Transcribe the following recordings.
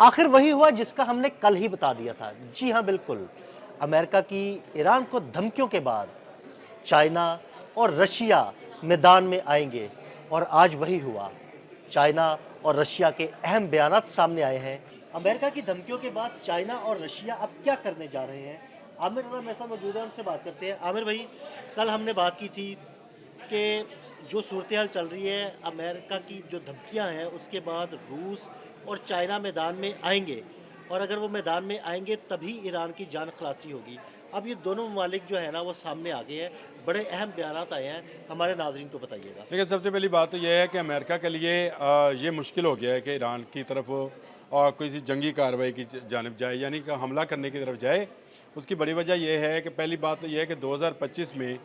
आखिर वही हुआ जिसका हमने कल ही बता दिया था। जी हाँ, बिल्कुल। अमेरिका की ईरान को धमकियों के बाद चाइना और रशिया मैदान में आएंगे और आज वही हुआ। चाइना और रशिया के अहम बयानात सामने आए हैं। अमेरिका की धमकियों के बाद चाइना और रशिया अब क्या करने जा रहे हैं? आमिर रज़ा मेरे साथ मौजूद है, उनसे बात करते हैं। आमिर भाई, कल हमने बात की थी कि जो सूरत-ए-हाल चल रही है, अमेरिका की जो धमकियाँ हैं, उसके बाद रूस और चाइना मैदान में आएँगे और अगर वो मैदान में आएँगे तभी ईरान की जान खलासी होगी। अब ये दोनों ममालिक जो है ना, वो सामने आ गए हैं, बड़े अहम बयानात आए हैं, हमारे नाज़रीन को बताइएगा। देखिए, सबसे पहली बात तो ये है कि अमेरिका के लिए ये मुश्किल हो गया है कि ईरान की तरफ वो किसी जंगी कार्रवाई की जानिब जाए, यानी कि हमला करने की तरफ जाए। उसकी बड़ी वजह यह है कि पहली बात तो यह है कि 2025 में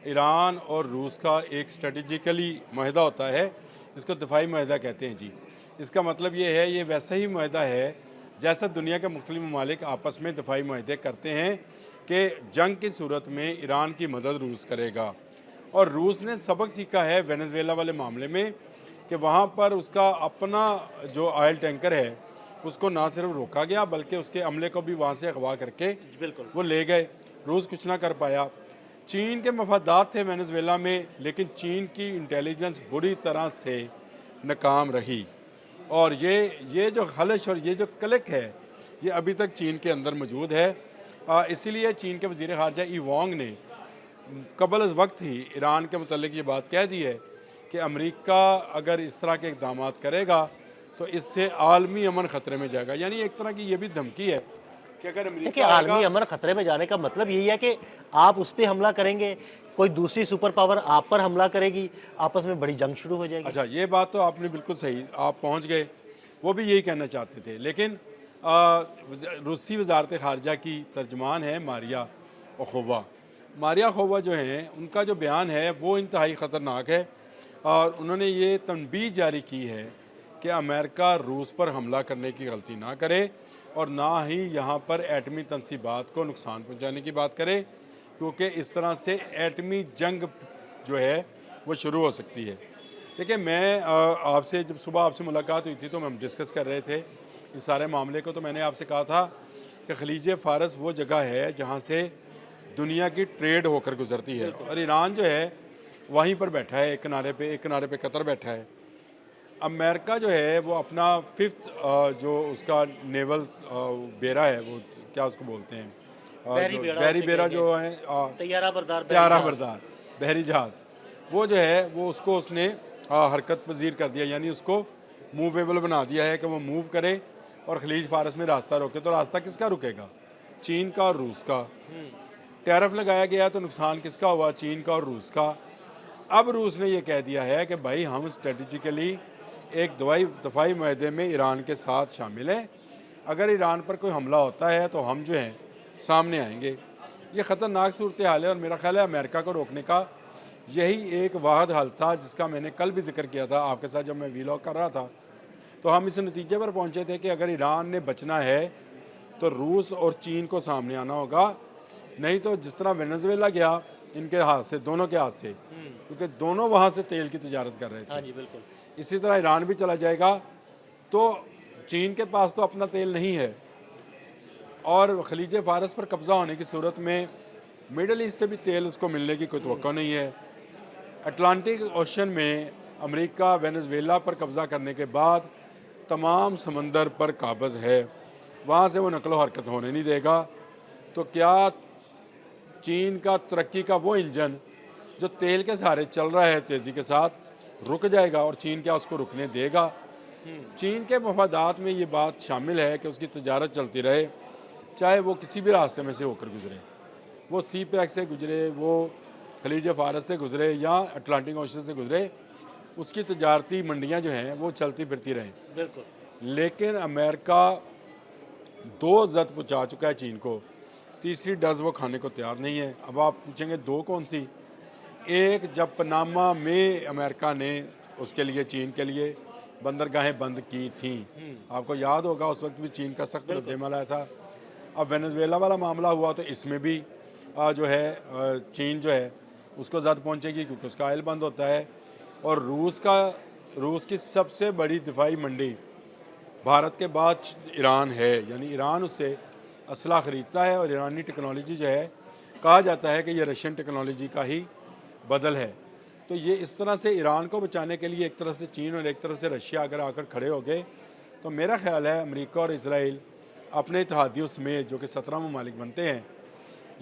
ईरान और रूस का एक स्ट्रेटजिकली माहिदा होता है, इसको दिफाई माहिदा कहते हैं जी। इसका मतलब ये है, ये वैसा ही माहिदा है जैसा दुनिया के मुख्तलिफ ममालिक आपस में दिफाई माहिदे करते हैं कि जंग की सूरत में ईरान की मदद रूस करेगा। और रूस ने सबक सीखा है वेनेजुएला वाले मामले में कि वहाँ पर उसका अपना जो ऑयल टैंकर है उसको ना सिर्फ रोका गया बल्कि उसके अमले को भी वहाँ से अगवा करके जी, बिल्कुल। वो ले गए। रूस कुछ ना कर पाया। चीन के मफादात थे वेनेजुएला में, लेकिन चीन की इंटेलिजेंस बुरी तरह से नाकाम रही और ये जो खलश और ये जो क्लिक है ये अभी तक चीन के अंदर मौजूद है। इसीलिए चीन के वज़ीर ख़ारजा ई वांग ने कबल अज़ वक्त ही ईरान के मुतल्लिक़ ये बात कह दी है कि अमेरिका अगर इस तरह के इक़दाम करेगा तो इससे आलमी अमन ख़तरे में जाएगा। यानी एक तरह की ये भी धमकी है कि अगर देखिए, अमेरिका आलमी आएगा। अमन खतरे में जाने का मतलब यही है कि आप उस पे हमला करेंगे, कोई दूसरी सुपर पावर आप पर हमला करेगी, आपस में बड़ी जंग शुरू हो जाएगी। अच्छा, ये बात तो आपने बिल्कुल सही, आप पहुँच गए। वो भी यही कहना चाहते थे, लेकिन रूसी वज़ारत ख़ारजा की तर्जुमान है मारिया अखोवा। मारिया अखोवा जो हैं, उनका जो बयान है वो इंतहाई ख़तरनाक है और उन्होंने ये तनबीह जारी की है कि अमेरिका रूस पर हमला करने की गलती ना करे और ना ही यहाँ पर एटमी तनसीबात को नुकसान पहुँचाने की बात करे, क्योंकि इस तरह से एटमी जंग जो है वो शुरू हो सकती है। देखिए, मैं आपसे जब सुबह आपसे मुलाकात हुई थी तो हम डिस्कस कर रहे थे इस सारे मामले को, तो मैंने आपसे कहा था कि खलीज फ़ारस वो जगह है जहाँ से दुनिया की ट्रेड होकर गुजरती है और ईरान जो है वहीं पर बैठा है, एक किनारे पे कतर बैठा है। अमेरिका जो है वो अपना फिफ्थ जो उसका नेवल बेरा है, वो क्या उसको बोलते हैं, बहरी जो बेड़ा बहरी उसे बेरा कहेंगे, जो है, तैयारा बरदार बहरी प्यारा जहाज। बरदार बहरी जहाज़, वो जो है वो उसको उसने हरकत पजीर कर दिया, यानी उसको मूवेबल बना दिया है कि वो मूव करे और खलीज फारस में रास्ता रोके। तो रास्ता किसका रुकेगा? चीन का और रूस का। टैरिफ लगाया गया तो नुकसान किसका हुआ? चीन का और रूस का। अब रूस ने यह कह दिया है कि भाई हम स्ट्रेटजिकली एक दफाई माहदे में ईरान के साथ शामिल हैं, अगर ईरान पर कोई हमला होता है तो हम जो हैं सामने आएंगे। ये ख़तरनाक सूरत हाल है और मेरा ख्याल है अमेरिका को रोकने का यही एक वाहद हल था जिसका मैंने कल भी जिक्र किया था आपके साथ जब मैं वीलॉग कर रहा था। तो हम इस नतीजे पर पहुँचे थे कि अगर ईरान ने बचना है तो रूस और चीन को सामने आना होगा, नहीं तो जिस तरह वेनेजुएला गया इनके हाथ से, दोनों के हाथ से, क्योंकि दोनों वहाँ से तेल की तजारत कर रहे हाँ थे। जी, बिल्कुल। इसी तरह ईरान भी चला जाएगा। तो चीन के पास तो अपना तेल नहीं है और खलीज फ़ारस पर कब्ज़ा होने की सूरत में मिडल ईस्ट से भी तेल उसको मिलने की कोई तवक्को नहीं है। अटलांटिक ओशन में अमेरिका वेनेजुएला पर कब्ज़ा करने के बाद तमाम समंदर पर काबज़ है, वहाँ से वो नकलो हरकत होने नहीं देगा। तो क्या चीन का तरक्की का वो इंजन जो तेल के सहारे चल रहा है तेज़ी के साथ रुक जाएगा और चीन क्या उसको रुकने देगा? चीन के मफादात में ये बात शामिल है कि उसकी तजारत चलती रहे, चाहे वो किसी भी रास्ते में से होकर गुजरे, वो सी पैक से गुजरे, वो खलीज फ़ारस से गुजरे या अटलांटिक ओशन से गुजरे, उसकी तजारती मंडियाँ जो हैं वो चलती फिरती रहें। बिल्कुल। लेकिन अमेरिका दो ज़द पहुँचा चुका है चीन को, तीसरी डज़ वो खाने को तैयार नहीं है। अब आप पूछेंगे दो कौन सी? एक, जब पनामा में अमेरिका ने उसके लिए, चीन के लिए बंदरगाहें बंद की थीं, आपको याद होगा उस वक्त भी चीन का सख्त बिल्कुल। रद्द-ए-अमल आया था। अब वेनेजुएला वाला मामला हुआ तो इसमें भी जो है चीन जो है उसको ज़द पहुँचेगी क्योंकि उसका ऑयल बंद होता है। और रूस की सबसे बड़ी दिफाई मंडी भारत के बाद ईरान है, यानी ईरान उससे असला ख़रीदता है और ईरानी टेक्नोलॉजी जो है, कहा जाता है कि ये रशियन टेक्नोलॉजी का ही बदल है। तो ये इस तरह से ईरान को बचाने के लिए एक तरफ से चीन और एक तरफ से रशिया अगर आकर खड़े हो गए, तो मेरा ख्याल है अमेरिका और इसराइल अपने इत्तेहादियों समेत, जो कि 17 ममालिक बनते हैं,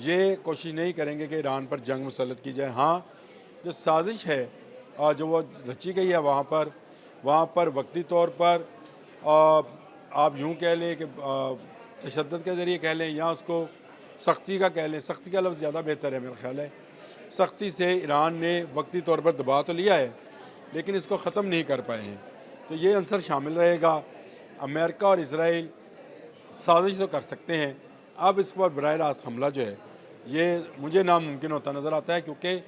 ये कोशिश नहीं करेंगे कि ईरान पर जंग मुसल्लत की जाए। हाँ, जो साजिश है जो वो रची गई है वहाँ पर वक्ती तौर पर आप यूँ कह लें कि तशद्दुद के ज़रिए कह लें या उसको सख्ती का कह लें, सख्ती का लफ्ज़ ज़्यादा बेहतर है मेरा ख्याल है। सख्ती से ईरान ने वक्ती तौर पर दबा तो लिया है, लेकिन इसको ख़त्म नहीं कर पाए हैं। तो ये अंसर शामिल रहेगा। अमेरिका और इसराइल साजिश तो कर सकते हैं, अब इस पर बराह रास्त हमला जो है ये मुझे नामुमकिन होता नज़र आता है, क्योंकि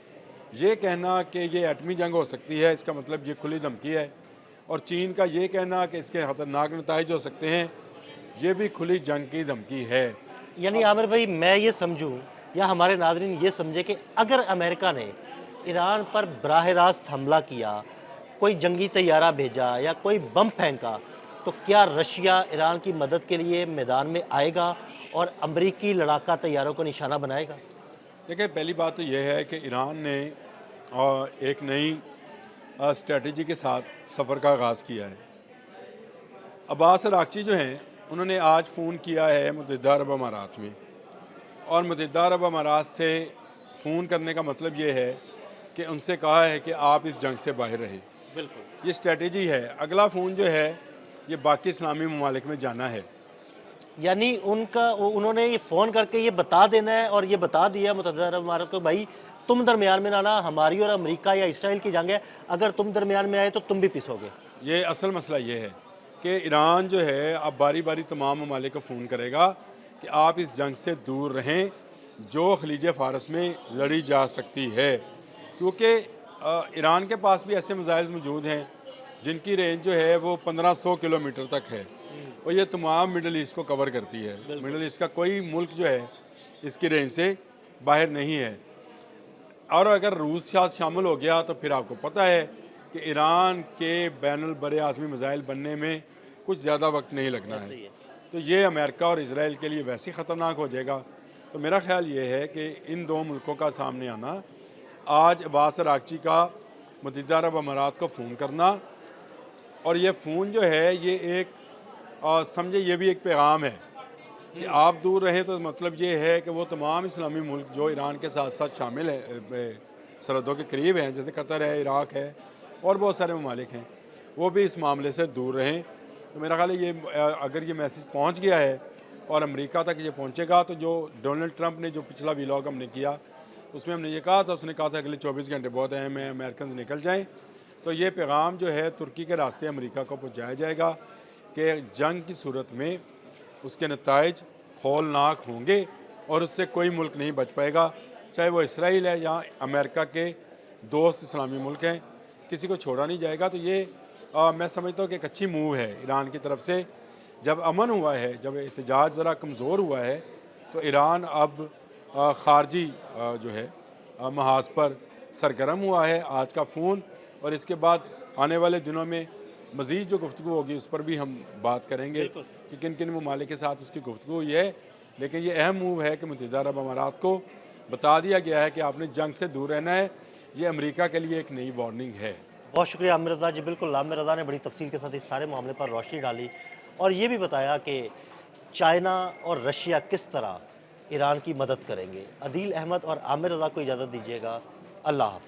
ये कहना कि ये एटमी जंग हो सकती है, इसका मतलब ये खुली धमकी है, और चीन का ये कहना कि इसके ख़तरनाक नताइज हो सकते हैं, ये भी खुली जंग की धमकी है। यानी आमिर भाई, मैं ये समझूं या हमारे नाज़रीन ये समझे कि अगर अमेरिका ने ईरान पर बराह रास्त हमला किया, कोई जंगी तैयारा भेजा या कोई बम फेंका, तो क्या रशिया ईरान की मदद के लिए मैदान में आएगा और अमरीकी लड़ाका तैयारों को निशाना बनाएगा? देखिए, पहली बात तो यह है कि ईरान ने एक नई स्ट्रेटजी के साथ सफ़र का आगाज़ किया है। अब्बास अरागची जो हैं, उन्होंने आज फ़ोन किया है मुत्तहिदा अरब अमारात में, और मुत्तहिदा अरब अमारात से फ़ोन करने का मतलब ये है कि उनसे कहा है कि आप इस जंग से बाहर रहें। बिल्कुल। ये स्ट्रेटजी है। अगला फ़ोन जो है ये बाकी इस्लामी ममालिक में जाना है। यानी उन्होंने ये फ़ोन करके ये बता देना है और ये बता दिया मुत्तहिदा अरब इमारात को, भाई तुम दरमियान में ना आना, हमारी और अमेरिका या इसराइल की जंग है, अगर तुम दरमियान में आए तो तुम भी पिसोगे। ये असल मसला ये है कि ईरान जो है अब बारी बारी तमाम ममालिक को फ़ोन करेगा कि आप इस जंग से दूर रहें जो खलीज फ़ारस में लड़ी जा सकती है, क्योंकि ईरान के पास भी ऐसे मिसाइल्स मौजूद हैं जिनकी रेंज जो है वो 1500 किलोमीटर तक है, और ये तमाम मिडल ईस्ट को कवर करती है। मिडल ईस्ट का कोई मुल्क जो है इसकी रेंज से बाहर नहीं है। और अगर रूस साथ शामिल हो गया तो फिर आपको पता है कि ईरान के बैनुल बर आज़मी मिसाइल बनने में कुछ ज़्यादा वक्त नहीं लगना है। तो ये अमेरिका और इसराइल के लिए वैसे ही ख़तरनाक हो जाएगा। तो मेरा ख्याल ये है कि इन दो मुल्कों का सामने आना, आज अब्बास अरागची का मुत्तहिदा अरब अमारात को फ़ोन करना, और ये फ़ोन जो है ये एक समझे ये भी एक पैगाम है कि आप दूर रहें, तो मतलब ये है कि वो तमाम इस्लामी मुल्क जो ईरान के साथ साथ शामिल है, सरहदों के करीब हैं, जैसे कतर है, इराक़ है और बहुत सारे ममालिक हैं, वो भी इस मामले से दूर रहें। तो मेरा ख्याल है ये अगर ये मैसेज पहुंच गया है और अमेरिका तक ये पहुंचेगा, तो जो डोनाल्ड ट्रंप ने जो पिछला व्लॉग हमने किया उसमें हमने ये कहा था, उसने कहा था अगले 24 घंटे बहुत अहम है, अमेरिकन निकल जाएँ। तो ये पैगाम जो है तुर्की के रास्ते अमेरिका को पहुँचाया जाएगा कि जंग की सूरत में उसके नताइज खौलनाक होंगे और उससे कोई मुल्क नहीं बच पाएगा, चाहे वो इसराइल है या अमेरिका के दोस्त इस्लामी मुल्क हैं, किसी को छोड़ा नहीं जाएगा। तो ये मैं समझता हूँ कि एक अच्छी मूव है ईरान की तरफ से। जब अमन हुआ है, जब एहतजाज ज़रा कमज़ोर हुआ है, तो ईरान अब ख़ारजी जो है महाज पर सरगर्म हुआ है। आज का फ़ोन और इसके बाद आने वाले दिनों में मज़ीद जो गुफ्तगू होगी उस पर भी हम बात करेंगे कि किन किन ममालिक के साथ उसकी गुफ्तगू हुई है। लेकिन ये अहम मूव है कि मुत्तहिदा अरब अमारात को बता दिया गया है कि आपने जंग से दूर रहना है। ये अमेरिका के लिए एक नई वार्निंग है। बहुत शुक्रिया आमिर रज़ा जी। बिल्कुल, आमिर रज़ा ने बड़ी तफसील के साथ इस सारे मामले पर रोशनी डाली और ये भी बताया कि चाइना और रशिया किस तरह ईरान की मदद करेंगे। अदील अहमद और आमिर रज़ा को इजाज़त दीजिएगा। अल्लाह हाफ़िज़।